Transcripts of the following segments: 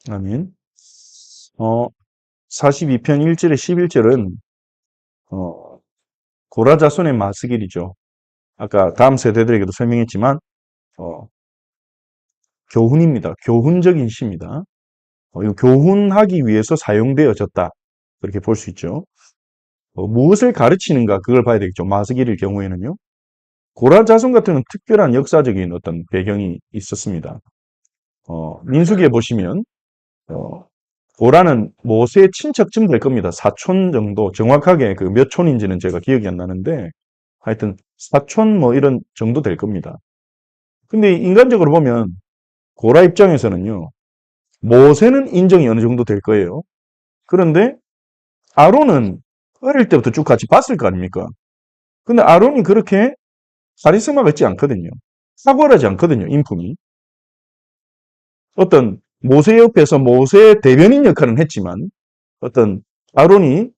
아멘. 42편 1절에 11절은 고라자손의 마스길이죠. 아까 다음 세대들에게도 설명했지만 교훈입니다. 교훈적인 시입니다. 이거 교훈하기 위해서 사용되어졌다. 그렇게 볼 수 있죠. 무엇을 가르치는가 그걸 봐야 되겠죠. 마스길일 경우에는요. 고라자손 같은 경우는 특별한 역사적인 어떤 배경이 있었습니다. 민수기에 보시면 고라는 모세의 친척쯤 될 겁니다. 사촌 정도, 정확하게 그 몇 촌인지는 제가 기억이 안 나는데 하여튼 사촌 뭐 이런 정도 될 겁니다. 근데 인간적으로 보면 고라 입장에서는요. 모세는 인정이 어느 정도 될 거예요. 그런데 아론은 어릴 때부터 쭉 같이 봤을 거 아닙니까? 근데 아론이 그렇게 카리스마가 있지 않거든요. 탁월하지 않거든요, 인품이. 어떤 모세 옆에서 모세의 대변인 역할은 했지만 어떤 아론이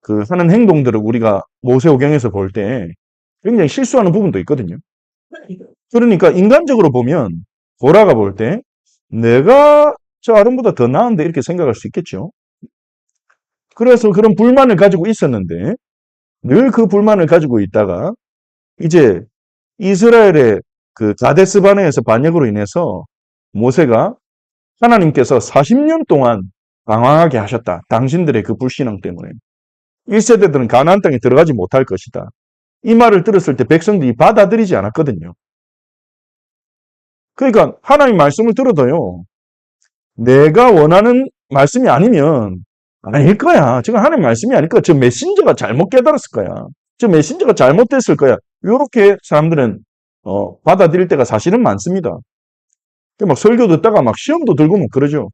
그 하는 행동들을 우리가 모세오경에서 볼 때 굉장히 실수하는 부분도 있거든요. 그러니까 인간적으로 보면 고라가 볼 때 내가 저 아론보다 더 나은데 이렇게 생각할 수 있겠죠. 그래서 그런 불만을 가지고 있었는데 늘 그 불만을 가지고 있다가 이제 이스라엘의 그 가데스 바네에서 반역으로 인해서 모세가 하나님께서 40년 동안 방황하게 하셨다. 당신들의 그 불신앙 때문에. 1세대들은 가나안 땅에 들어가지 못할 것이다. 이 말을 들었을 때 백성들이 받아들이지 않았거든요. 그러니까 하나님 말씀을 들어도요. 내가 원하는 말씀이 아니면 아닐 거야. 지금 하나님 말씀이 아닐 거야. 저 메신저가 잘못 깨달았을 거야. 저 메신저가 잘못됐을 거야. 이렇게 사람들은 받아들일 때가 사실은 많습니다. 막 설교 듣다가 막 시험도 들고 막 그러죠.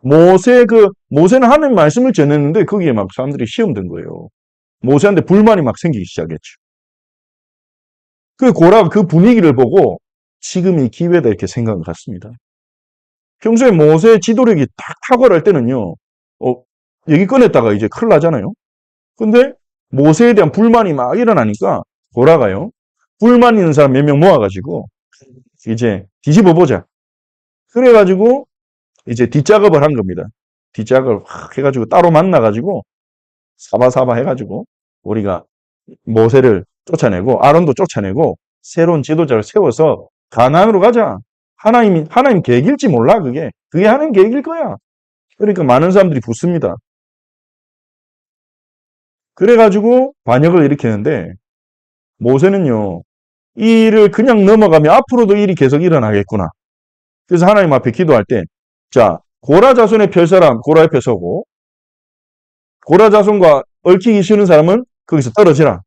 모세는 하나님 말씀을 전했는데 거기에 막 사람들이 시험 든 거예요. 모세한테 불만이 막 생기기 시작했죠. 그 고라가 그 분위기를 보고 지금이 기회다 이렇게 생각을 했습니다. 평소에 모세의 지도력이 딱 탁월할 때는요, 얘기 꺼냈다가 이제 큰일 나잖아요. 근데 모세에 대한 불만이 막 일어나니까 고라가요, 불만 있는 사람 몇 명 모아가지고 이제 뒤집어 보자. 그래가지고 이제 뒷작업을 한 겁니다. 뒷작업을 확 해가지고 따로 만나가지고 사바사바 해가지고 우리가 모세를 쫓아내고 아론도 쫓아내고 새로운 지도자를 세워서 가나안으로 가자. 하나님 계획일지 몰라 그게 하나님 계획일 거야. 그러니까 많은 사람들이 붙습니다. 그래가지고 반역을 일으키는데 모세는요. 이 일을 그냥 넘어가면 앞으로도 일이 계속 일어나겠구나. 그래서 하나님 앞에 기도할 때 자, 고라 자손의 별 사람 고라 옆에 서고 고라 자손과 얽히기 싫은 사람은 거기서 떨어지라.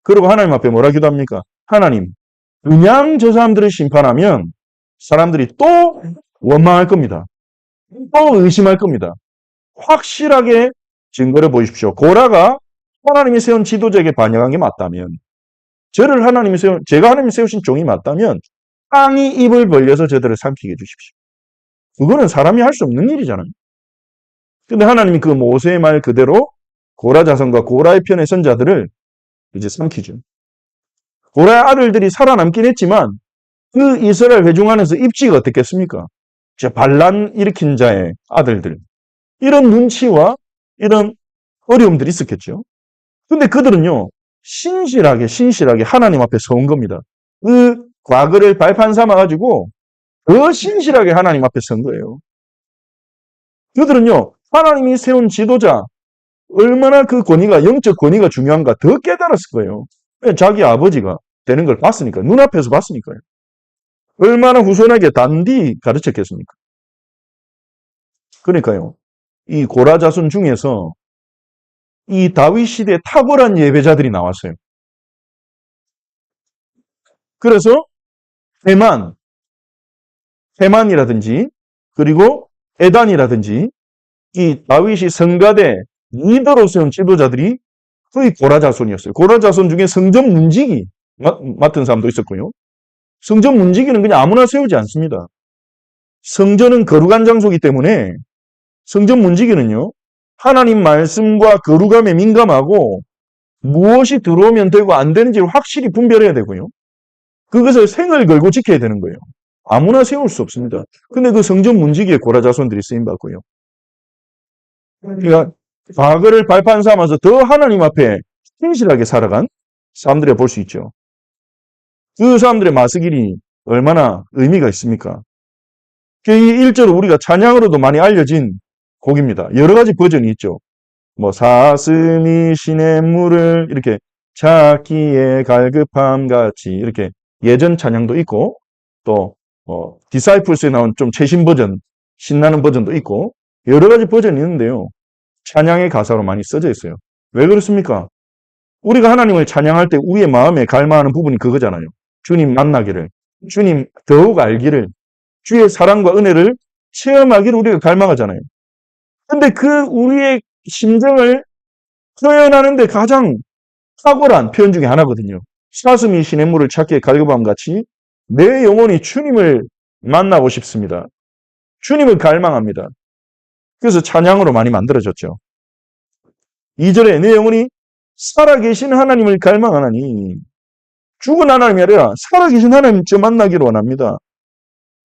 그리고 하나님 앞에 뭐라 기도합니까? 하나님, 그냥 저 사람들을 심판하면 사람들이 또 원망할 겁니다. 또 의심할 겁니다. 확실하게 증거를 보십시오. 고라가 하나님이 세운 지도자에게 반역한 게 맞다면 제가 하나님이 세우신 종이 맞다면 땅이 입을 벌려서 저들을 삼키게 해주십시오. 그거는 사람이 할 수 없는 일이잖아요. 근데 하나님이 그 모세의 말 그대로 고라 자손과 고라의 편의 선자들을 이제 삼키죠. 고라의 아들들이 살아남긴 했지만 그 이스라엘 회중 안에서 입지가 어떻겠습니까? 반란 일으킨 자의 아들들. 이런 눈치와 이런 어려움들이 있었겠죠. 근데 그들은요. 신실하게 하나님 앞에 서온 겁니다. 그 과거를 발판 삼아가지고 더 신실하게 하나님 앞에 선 거예요. 그들은요. 하나님이 세운 지도자 얼마나 그 영적 권위가 중요한가 더 깨달았을 거예요. 자기 아버지가 되는 걸 봤으니까, 눈앞에서 봤으니까요. 얼마나 후손에게 단디 가르쳤겠습니까? 그러니까요. 이 고라 자손 중에서 이 다윗 시대에 탁월한 예배자들이 나왔어요. 그래서 헤만이라든지 그리고 에단이라든지 이 다윗이 성가대 리더로 세운 지도자들이 거의 고라 자손이었어요. 고라 자손 중에 성전 문지기 맡은 사람도 있었고요. 성전 문지기는 그냥 아무나 세우지 않습니다. 성전은 거룩한 장소이기 때문에 성전 문지기는요. 하나님 말씀과 거룩함에 민감하고 무엇이 들어오면 되고 안 되는지를 확실히 분별해야 되고요. 그것을 생을 걸고 지켜야 되는 거예요. 아무나 세울 수 없습니다. 근데 그 성전 문지기에 고라 자손들이 쓰임받고요. 그러니까 과거를 발판 삼아서 더 하나님 앞에 신실하게 살아간 사람들이 볼 수 있죠. 그 사람들의 마스길이 얼마나 의미가 있습니까? 이 1절은 우리가 찬양으로도 많이 알려진 곡입니다. 여러 가지 버전이 있죠. 뭐 사슴이 시냇물을 이렇게 찾기에 갈급함 같이 이렇게 예전 찬양도 있고 또 디사이플스에 나온 좀 최신 버전, 신나는 버전도 있고 여러 가지 버전이 있는데요. 찬양의 가사로 많이 써져 있어요. 왜 그렇습니까? 우리가 하나님을 찬양할 때 우리의 마음에 갈망하는 부분이 그거잖아요. 주님 만나기를, 주님 더욱 알기를, 주의 사랑과 은혜를 체험하기를 우리가 갈망하잖아요. 근데 그 우리의 심정을 표현하는데 가장 탁월한 표현 중에 하나거든요. 사슴이 시냇물을 찾기에 갈급함 같이 내 영혼이 주님을 만나고 싶습니다. 주님을 갈망합니다. 그래서 찬양으로 많이 만들어졌죠. 2절에 내 영혼이 살아계신 하나님을 갈망하나니 죽은 하나님이 아니라 살아계신 하나님 저 만나기를 원합니다.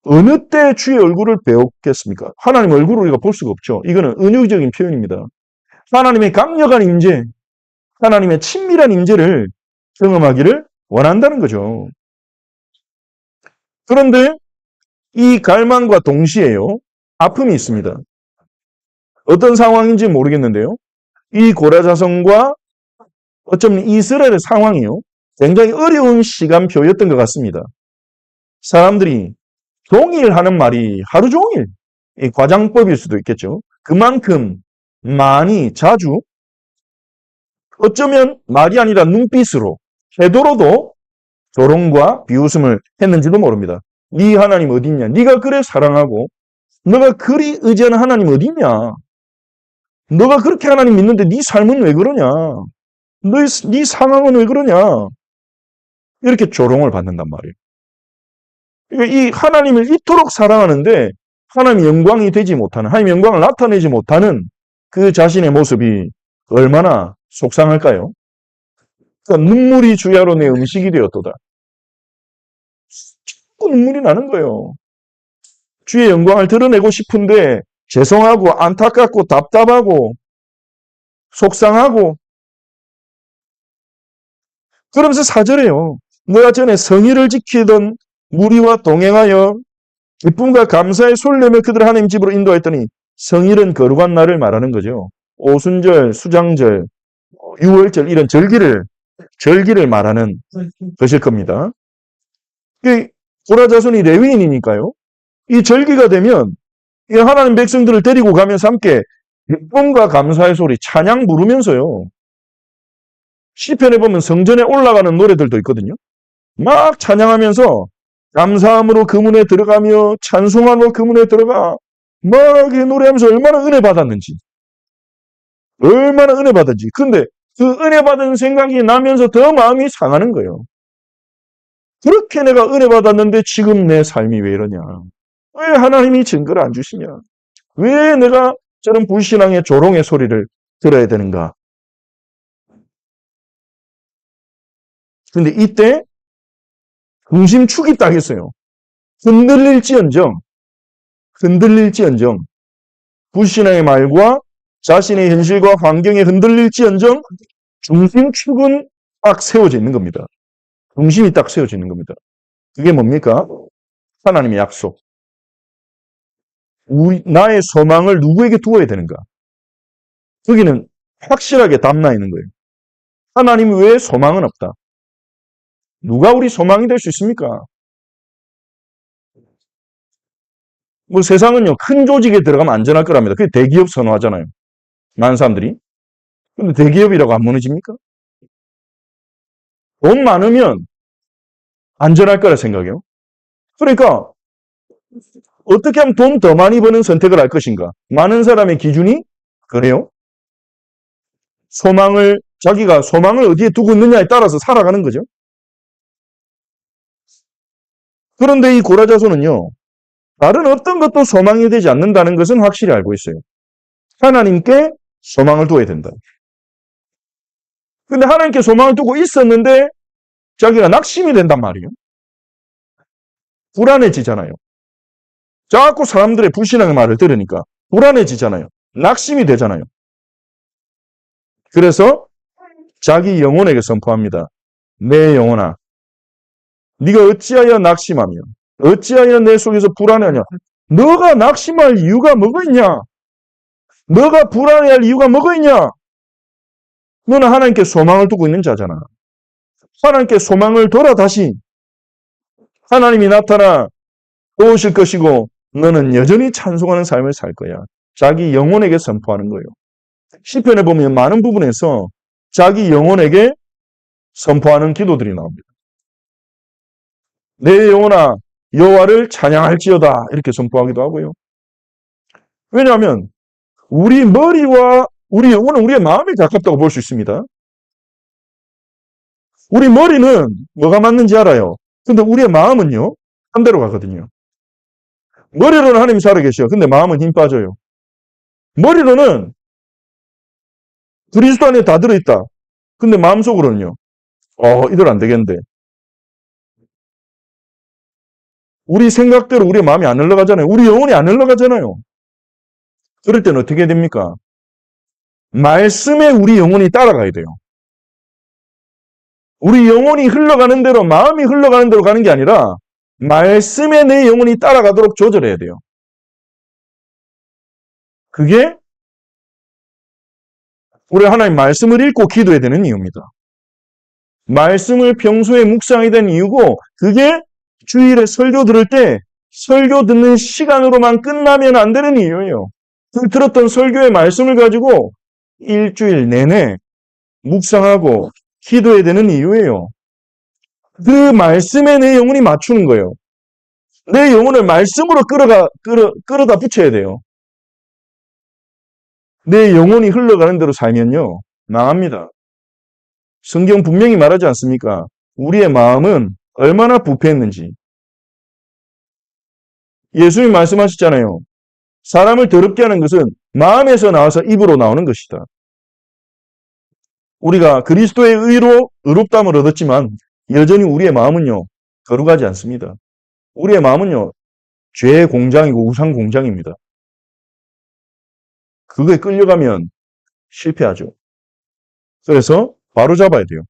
어느 때 주의 얼굴을 배웠겠습니까? 하나님 얼굴을 우리가 볼 수가 없죠. 이거는 은유적인 표현입니다. 하나님의 강력한 임재, 하나님의 친밀한 임재를 경험하기를 원한다는 거죠. 그런데 이 갈망과 동시에요, 아픔이 있습니다. 어떤 상황인지 모르겠는데요. 이 고라자성과 어쩌면 이스라엘의 상황이요, 굉장히 어려운 시간표였던 것 같습니다. 사람들이 종일 하는 말이 하루 종일, 이 과장법일 수도 있겠죠. 그만큼 많이 자주 어쩌면 말이 아니라 눈빛으로 태도로도 조롱과 비웃음을 했는지도 모릅니다. 네 하나님 어딨냐? 네가 그래 사랑하고 너가 그리 의지하는 하나님 어딨냐? 너가 그렇게 하나님 믿는데 네 삶은 왜 그러냐? 네 상황은 왜 그러냐? 이렇게 조롱을 받는단 말이에요. 그러니까 이 하나님을 이토록 사랑하는데 하나님의 영광이 되지 못하는, 하나님의 영광을 나타내지 못하는 그 자신의 모습이 얼마나 속상할까요? 그러니까 눈물이 주야로 내 음식이 되었도다. 자꾸 눈물이 나는 거예요. 주의 영광을 드러내고 싶은데 죄송하고 안타깝고 답답하고 속상하고, 그러면서 4절에요. 너가 전에 성의를 지키던 무리와 동행하여 기쁨과 감사의 소리를 내며 그들을 하나님 집으로 인도했더니, 성일은 거룩한 날을 말하는 거죠. 오순절, 수장절, 유월절 이런 절기를 말하는 것일 겁니다. 고라 자손이 레위인이니까요. 이 절기가 되면 이 하나님 백성들을 데리고 가면서 함께 기쁨과 감사의 소리, 찬양 부르면서요. 시편에 보면 성전에 올라가는 노래들도 있거든요. 막 찬양하면서 감사함으로 그 문에 들어가며 찬송함으로 그 문에 들어가 막 노래하면서 얼마나 은혜 받았는지. 근데 그 은혜 받은 생각이 나면서 더 마음이 상하는 거예요. 그렇게 내가 은혜 받았는데 지금 내 삶이 왜 이러냐? 왜 하나님이 증거를 안 주시냐? 왜 내가 저런 불신앙의 조롱의 소리를 들어야 되는가? 근데 이때 중심축이 딱 있어요. 흔들릴지언정 불신앙의 말과 자신의 현실과 환경에 흔들릴지언정 중심축은 딱 세워져 있는 겁니다. 중심이 딱 세워져 있는 겁니다. 그게 뭡니까? 하나님의 약속. 나의 소망을 누구에게 두어야 되는가? 거기는 확실하게 담나 있는 거예요. 하나님 외에 소망은 없다. 누가 우리 소망이 될 수 있습니까? 뭐 세상은요, 큰 조직에 들어가면 안전할 거랍니다. 그게 대기업 선호하잖아요. 많은 사람들이. 근데 대기업이라고 안 무너집니까? 돈 많으면 안전할 거라 생각해요. 그러니까 어떻게 하면 돈 더 많이 버는 선택을 할 것인가? 많은 사람의 기준이 그래요. 자기가 소망을 어디에 두고 있느냐에 따라서 살아가는 거죠. 그런데 이 고라 자손은요, 다른 어떤 것도 소망이 되지 않는다는 것은 확실히 알고 있어요. 하나님께 소망을 두어야 된다. 근데 하나님께 소망을 두고 있었는데 자기가 낙심이 된단 말이에요. 불안해지잖아요. 자꾸 사람들의 불신앙의 말을 들으니까 불안해지잖아요. 낙심이 되잖아요. 그래서 자기 영혼에게 선포합니다. 내 영혼아, 네가 어찌하여 낙심하며 어찌하여 내 속에서 불안해하냐? 너가 낙심할 이유가 뭐가 있냐? 너가 불안해할 이유가 뭐가 있냐? 너는 하나님께 소망을 두고 있는 자잖아. 하나님께 소망을 둬라 다시. 하나님이 나타나 도우실 것이고 너는 여전히 찬송하는 삶을 살 거야. 자기 영혼에게 선포하는 거예요. 시편에 보면 많은 부분에서 자기 영혼에게 선포하는 기도들이 나옵니다. 내 영혼아 여호와를 찬양할지어다 이렇게 선포하기도 하고요. 왜냐하면 우리 머리와 우리 영혼은 우리의 마음에 가깝다고 볼 수 있습니다. 우리 머리는 뭐가 맞는지 알아요. 근데 우리의 마음은요, 반대로 가거든요. 머리로는 하나님이 살아계셔. 근데 마음은 힘 빠져요. 머리로는 그리스도 안에 다 들어있다. 근데 마음속으로는요, 이대로 안 되겠는데. 우리 생각대로 우리의 마음이 안 흘러가잖아요. 우리 영혼이 안 흘러가잖아요. 그럴 때는 어떻게 됩니까? 말씀에 우리 영혼이 따라가야 돼요. 우리 영혼이 흘러가는 대로, 마음이 흘러가는 대로 가는 게 아니라 말씀에 내 영혼이 따라가도록 조절해야 돼요. 그게 우리 하나님 말씀을 읽고 기도해야 되는 이유입니다. 말씀을 평소에 묵상해야 되는 이유고 그게 주일에 설교 들을 때 설교 듣는 시간으로만 끝나면 안 되는 이유예요. 그 들었던 설교의 말씀을 가지고 일주일 내내 묵상하고 기도해야 되는 이유예요. 그 말씀에 내 영혼이 맞추는 거예요. 내 영혼을 말씀으로 끌어다 붙여야 돼요. 내 영혼이 흘러가는 대로 살면요, 망합니다. 성경 분명히 말하지 않습니까? 우리의 마음은 얼마나 부패했는지. 예수님이 말씀하셨잖아요. 사람을 더럽게 하는 것은 마음에서 나와서 입으로 나오는 것이다. 우리가 그리스도의 의로 의롭다함을 얻었지만 여전히 우리의 마음은요, 거룩하지 않습니다. 우리의 마음은요, 죄의 공장이고 우상 공장입니다. 그거에 끌려가면 실패하죠. 그래서 바로 잡아야 돼요.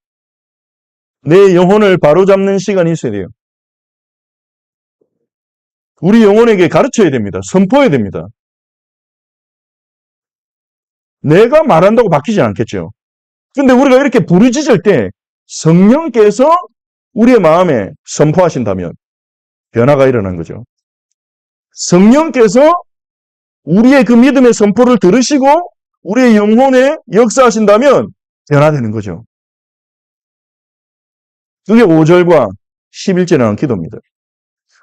내 영혼을 바로 잡는 시간이 있어야 돼요. 우리 영혼에게 가르쳐야 됩니다. 선포해야 됩니다. 내가 말한다고 바뀌지 않겠죠. 근데 우리가 이렇게 부르짖을 때 성령께서 우리의 마음에 선포하신다면 변화가 일어난 거죠. 성령께서 우리의 그 믿음의 선포를 들으시고 우리의 영혼에 역사하신다면 변화되는 거죠. 그게 5절과 11절에 나온 기도입니다.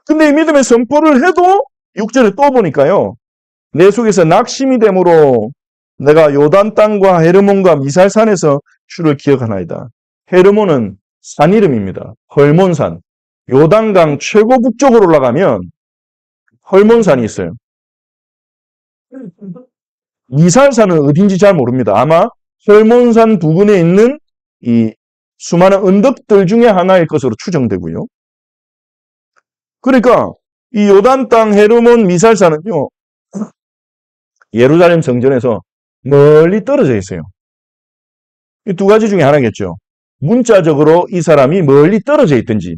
근데 이 믿음의 선포를 해도 6절에 또 보니까요. 내 속에서 낙심이 되므로 내가 요단 땅과 헤르몬과 미살산에서 주를 기억하나이다. 헤르몬은 산 이름입니다. 헐몬산. 요단강 최고 북쪽으로 올라가면 헐몬산이 있어요. 미살산은 어딘지 잘 모릅니다. 아마 헐몬산 부근에 있는 이 수많은 언덕들 중에 하나일 것으로 추정되고요. 그러니까 이 요단 땅 헤르몬 미살산은요. 예루살렘 성전에서 멀리 떨어져 있어요. 이 두 가지 중에 하나겠죠. 문자적으로 이 사람이 멀리 떨어져 있든지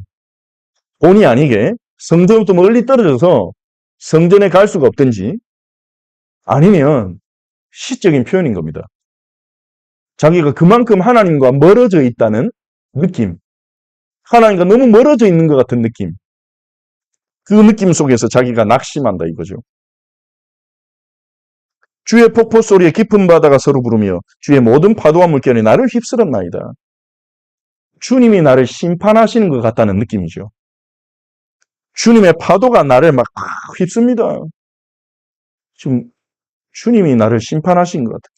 본의 아니게 성전부터 멀리 떨어져서 성전에 갈 수가 없든지 아니면 시적인 표현인 겁니다. 자기가 그만큼 하나님과 멀어져 있다는 느낌, 하나님과 너무 멀어져 있는 것 같은 느낌, 그 느낌 속에서 자기가 낙심한다 이거죠. 주의 폭포 소리에 깊은 바다가 서로 부르며 주의 모든 파도와 물결이 나를 휩쓸었나이다. 주님이 나를 심판하시는 것 같다는 느낌이죠. 주님의 파도가 나를 막 휩습니다. 지금 주님이 나를 심판하신 것 같아요.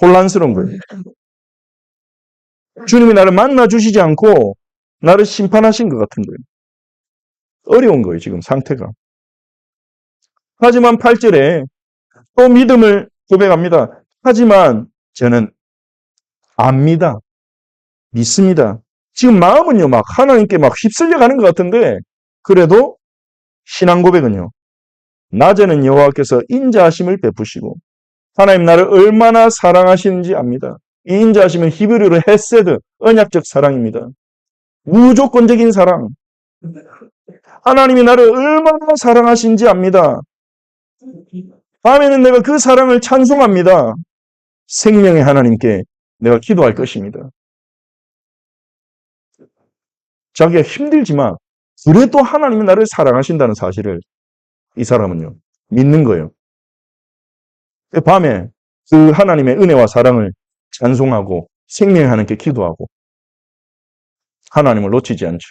혼란스러운 거예요. 주님이 나를 만나 주시지 않고 나를 심판하신 것 같은 거예요. 어려운 거예요, 지금 상태가. 하지만 8절에 또 믿음을 고백합니다. 하지만 저는 압니다. 믿습니다. 지금 마음은요, 막 하나님께 막 휩쓸려 가는 것 같은데 그래도 신앙 고백은요. 낮에는 여호와께서 인자하심을 베푸시고 하나님 나를 얼마나 사랑하시는지 압니다. 이 인자하심은 히브리어로 헤세드, 언약적 사랑입니다. 무조건적인 사랑. 하나님이 나를 얼마나 사랑하신지 압니다. 다음에는 내가 그 사랑을 찬송합니다. 생명의 하나님께 내가 기도할 것입니다. 자기가 힘들지만 그래도 하나님이 나를 사랑하신다는 사실을 이 사람은요 믿는 거예요. 밤에 그 하나님의 은혜와 사랑을 찬송하고 생명의 하나님께 기도하고 하나님을 놓치지 않죠.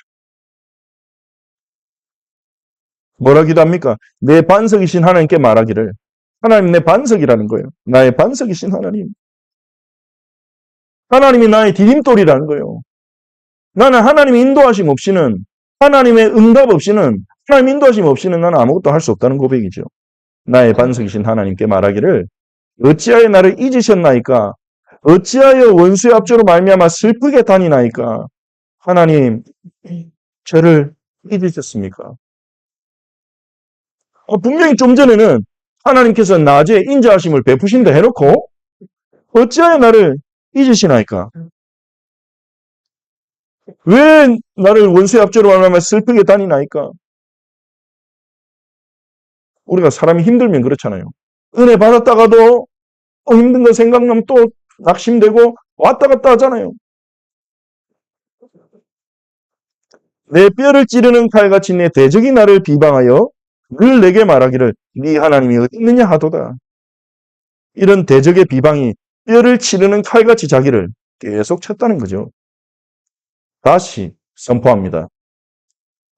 뭐라 기도합니까? 내 반석이신 하나님께 말하기를 하나님 내 반석이라는 거예요. 나의 반석이신 하나님. 하나님이 나의 디딤돌이라는 거예요. 나는 하나님의 인도하심 없이는 하나님의 응답 없이는 하나님 인도하심 없이는 나는 아무것도 할 수 없다는 고백이죠. 나의 반석이신 하나님께 말하기를 어찌하여 나를 잊으셨나이까? 어찌하여 원수의 압조로 말미암아 슬프게 다니나이까? 하나님 저를 잊으셨습니까? 분명히 좀 전에는 하나님께서 낮에 인자하심을 베푸신다 해놓고 어찌하여 나를 잊으시나이까? 왜 나를 원수의 압조로 말미암아 슬프게 다니나이까? 우리가 사람이 힘들면 그렇잖아요. 은혜 받았다가도 힘든 거 생각나면 또 낙심되고 왔다 갔다 하잖아요. 내 뼈를 찌르는 칼같이 내 대적이 나를 비방하여 늘 내게 말하기를 네 하나님이 어디 있느냐 하도다. 이런 대적의 비방이 뼈를 치르는 칼같이 자기를 계속 쳤다는 거죠. 다시 선포합니다.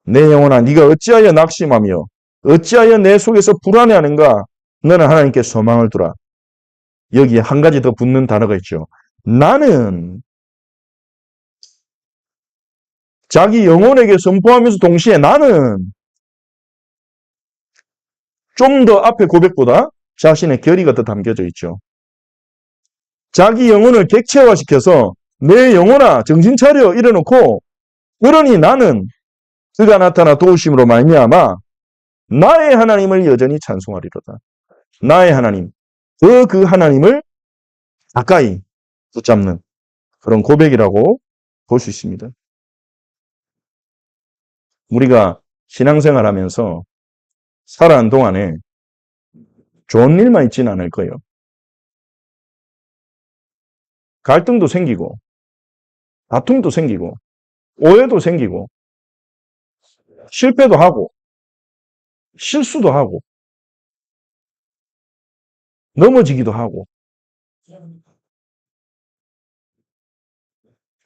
내 영혼아 네가 어찌하여 낙심하며 어찌하여 내 속에서 불안해하는가? 너는 하나님께 소망을 두라. 여기에 한 가지 더 붙는 단어가 있죠. 나는 자기 영혼에게 선포하면서 동시에 나는 좀 더 앞에 고백보다 자신의 결의가 더 담겨져 있죠. 자기 영혼을 객체화시켜서 내 영혼아 정신 차려 이래놓고 그러니 나는 그가 나타나 도우심으로 말미암아 나의 하나님을 여전히 찬송하리로다. 나의 하나님, 그 하나님을 가까이 붙잡는 그런 고백이라고 볼 수 있습니다. 우리가 신앙생활하면서 살아가는 동안에 좋은 일만 있지는 않을 거예요. 갈등도 생기고 다툼도 생기고 오해도 생기고 실패도 하고 실수도 하고 넘어지기도 하고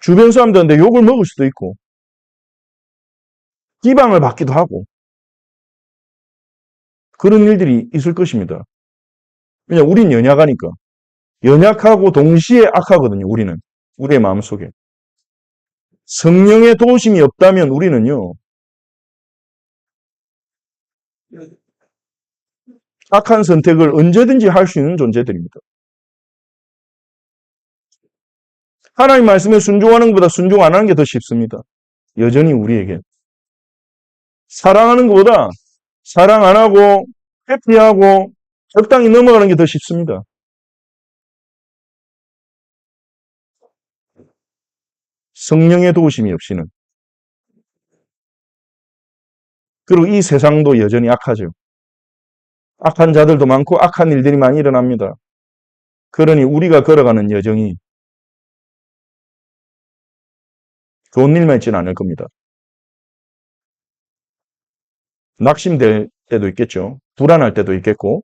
주변 사람들한테 욕을 먹을 수도 있고 비방을 받기도 하고 그런 일들이 있을 것입니다. 왜냐하면 우린 연약하니까. 연약하고 동시에 악하거든요. 우리는. 우리의 마음속에. 성령의 도우심이 없다면 우리는요. 악한 선택을 언제든지 할 수 있는 존재들입니다. 하나님 말씀에 순종하는 것보다 순종 안 하는 게 더 쉽습니다. 여전히 우리에게. 사랑하는 것보다 사랑 안 하고 회피하고 적당히 넘어가는 게 더 쉽습니다. 성령의 도우심이 없이는. 그리고 이 세상도 여전히 악하죠. 악한 자들도 많고 악한 일들이 많이 일어납니다. 그러니 우리가 걸어가는 여정이 좋은 일만 있지는 않을 겁니다. 낙심될 때도 있겠죠. 불안할 때도 있겠고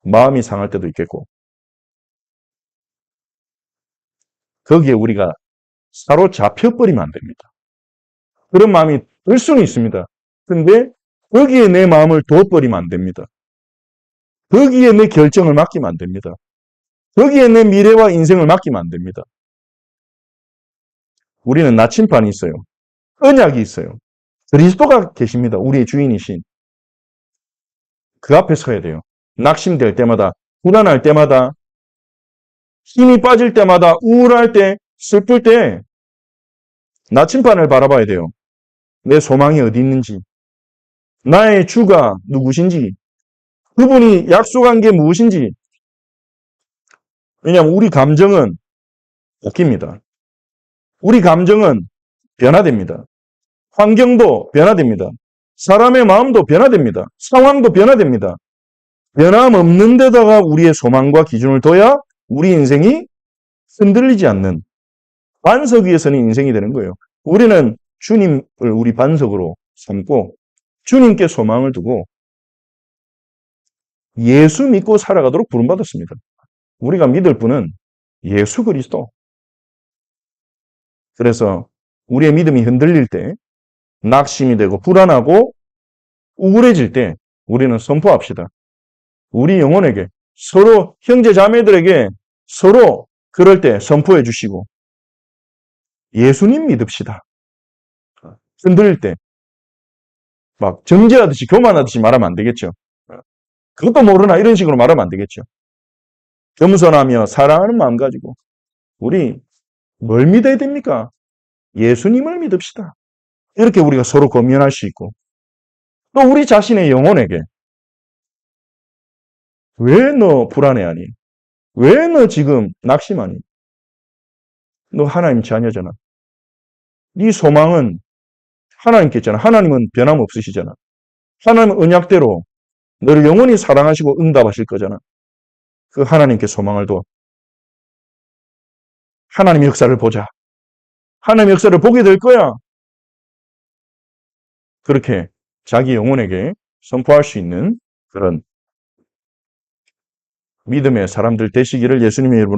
마음이 상할 때도 있겠고 거기에 우리가 사로잡혀버리면 안 됩니다. 그런 마음이 들 수는 있습니다. 근데 거기에 내 마음을 둬버리면 안 됩니다. 거기에 내 결정을 맡기면 안 됩니다. 거기에 내 미래와 인생을 맡기면 안 됩니다. 우리는 나침반이 있어요. 언약이 있어요. 그리스도가 계십니다. 우리의 주인이신. 그 앞에 서야 돼요. 낙심될 때마다, 불안할 때마다, 힘이 빠질 때마다, 우울할 때, 슬플 때 나침반을 바라봐야 돼요. 내 소망이 어디 있는지, 나의 주가 누구신지, 그분이 약속한 게 무엇인지. 왜냐하면 우리 감정은 바뀝니다. 우리 감정은 변화됩니다. 환경도 변화됩니다. 사람의 마음도 변화됩니다. 상황도 변화됩니다. 변함없는 데다가 우리의 소망과 기준을 둬야 우리 인생이 흔들리지 않는 반석 위에 서는 인생이 되는 거예요. 우리는 주님을 우리 반석으로 삼고 주님께 소망을 두고 예수 믿고 살아가도록 부름받았습니다. 우리가 믿을 분은 예수 그리스도. 그래서 우리의 믿음이 흔들릴 때, 낙심이 되고 불안하고 우울해질 때 우리는 선포합시다. 우리 영혼에게, 서로 형제 자매들에게 서로 그럴 때 선포해 주시고 예수님 믿읍시다. 흔들릴 때 막 정죄하듯이 교만하듯이 말하면 안 되겠죠. 그것도 모르나 이런 식으로 말하면 안 되겠죠. 겸손하며 사랑하는 마음 가지고 우리 뭘 믿어야 됩니까? 예수님을 믿읍시다. 이렇게 우리가 서로 권면할 수 있고 또 우리 자신의 영혼에게 왜 너 불안해하니? 왜 너 지금 낙심하니? 너 하나님 자녀잖아. 네 소망은 하나님께 있잖아. 하나님은 변함없으시잖아. 하나님은 언약대로 너를 영원히 사랑하시고 응답하실 거잖아. 그 하나님께 소망을 둬. 하나님 역사를 보자. 하나님 역사를 보게 될 거야. 그렇게 자기 영혼에게 선포할 수 있는 그런 믿음의 사람들 되시기를 예수님의 이름으로